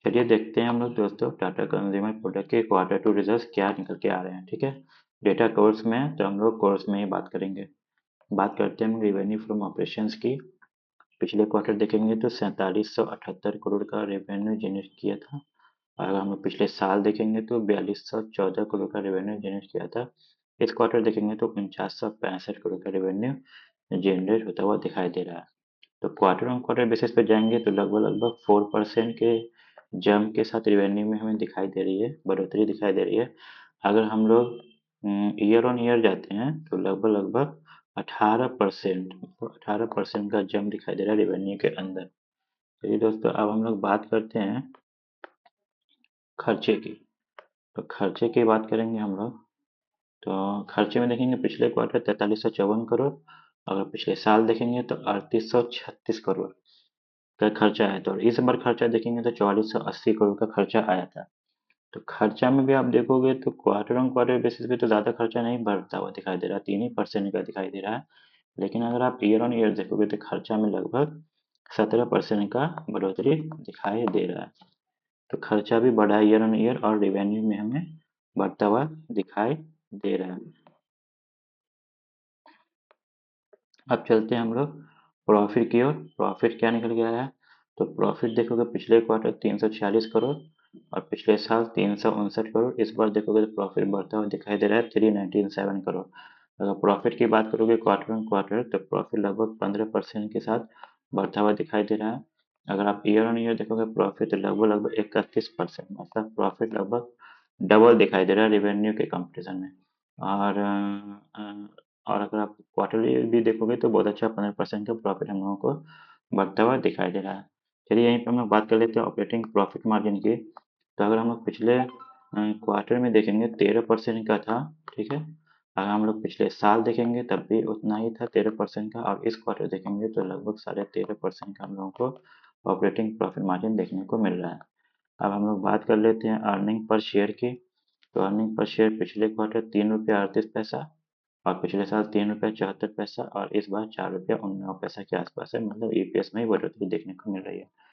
चलिए देखते हैं हम लोग दोस्तों टाटा कंज्यूमर प्रोडक्ट के क्वार्टर टू रिजल्ट्स क्या निकल के आ रहे हैं। ठीक है, डेटा कोर्स में है तो हम लोग कोर्स में ही बात करेंगे। बात करते हैं हम रेवेन्यू फ्रॉम ऑपरेशंस की। पिछले क्वार्टर देखेंगे तो 4778 करोड़ का रेवेन्यू जनरेट किया था। और अगर हम लोग पिछले साल देखेंगे तो 4214 करोड़ का रेवेन्यू जनरेट किया था। इस क्वार्टर देखेंगे तो 4965 करोड़ का रेवेन्यू जनरेट होता हुआ दिखाई दे रहा है। तो क्वार्टर ऑन क्वार्टर बेसिस पे जाएंगे तो लगभग लगभग 4% के जंप के साथ रिवेन्यू में हमें दिखाई दे रही है, बढ़ोतरी दिखाई दे रही है। अगर हम लोग ईयर ऑन ईयर जाते हैं तो लगभग लगभग 18%, 18% का जंप दिखाई दे रहा है रिवेन्यू के अंदर। चलिए दोस्तों, अब हम लोग बात करते हैं खर्चे की। तो खर्चे की बात करेंगे हम लोग। तो खर्चे में देखेंगे पिछले क्वार्टर 4354 करोड़। अगर पिछले साल देखेंगे तो 3836 करोड़ का खर्चा आया था। और इस बार खर्चा देखेंगे तो 4480 करोड़ का खर्चा आया था। तो खर्चा में भी आप देखोगे तो क्वार्टर ऑन क्वार्टर बेसिस पे तो ज़्यादा खर्चा नहीं बढ़ता हुआ दिखाई दे रहा है, 3% का दिखाई दे रहा है। लेकिन अगर आप ईयर ऑन ईयर देखोगे तो खर्चा में लगभग 17% का बढ़ोतरी दिखाई दे रहा है। तो खर्चा भी बढ़ा है ईयर ऑन ईयर और रिवेन्यू में हमें बढ़ता हुआ दिखाई दे रहा है। अब चलते हैं हम लोग प्रॉफिट की ओर। प्रॉफिट क्या निकल के आया है? तो प्रॉफिट देखोगे पिछले क्वार्टर 346 करोड़ और पिछले साल 359 करोड़। इस बार देखोगे तो प्रॉफिट बढ़ता हुआ दिखाई दे रहा है 397 करोड़। अगर प्रॉफिट की बात करोगे क्वार्टर ऑन क्वार्टर तो प्रॉफिट लगभग 15% के साथ बढ़ता हुआ दिखाई दे रहा है। अगर आप ईयर ऑन ईयर देखोगे प्रॉफिट लगभग लगभग 31%, मतलब प्रॉफिट लगभग डबल दिखाई दे रहा है रिवेन्यू के कंपेरिजन में। और और अगर आप क्वार्टरली भी देखोगे तो बहुत अच्छा 15% का प्रॉफिट हम लोगों को बढ़ता हुआ दिखाई दे रहा है। चलिए यहीं पे हम लोग बात कर लेते हैं ऑपरेटिंग प्रॉफिट मार्जिन की। तो अगर हम लोग पिछले क्वार्टर में देखेंगे 13% का था। ठीक है, अगर हम लोग पिछले साल देखेंगे तब भी उतना ही था 13% का, और इस क्वार्टर देखेंगे तो लगभग 13.5% का हम लोगों को ऑपरेटिंग प्रॉफिट मार्जिन देखने को मिल रहा है। अब हम लोग बात कर लेते हैं अर्निंग पर शेयर की। तो अर्निंग पर शेयर पिछले क्वार्टर 3 रुपये 38 पैसा और पिछले साल 3 रुपये 74 पैसा और इस बार 4 रुपये 19 पैसा के आसपास है, मतलब ईपीएस में ही बढ़ोतरी देखने को मिल रही है।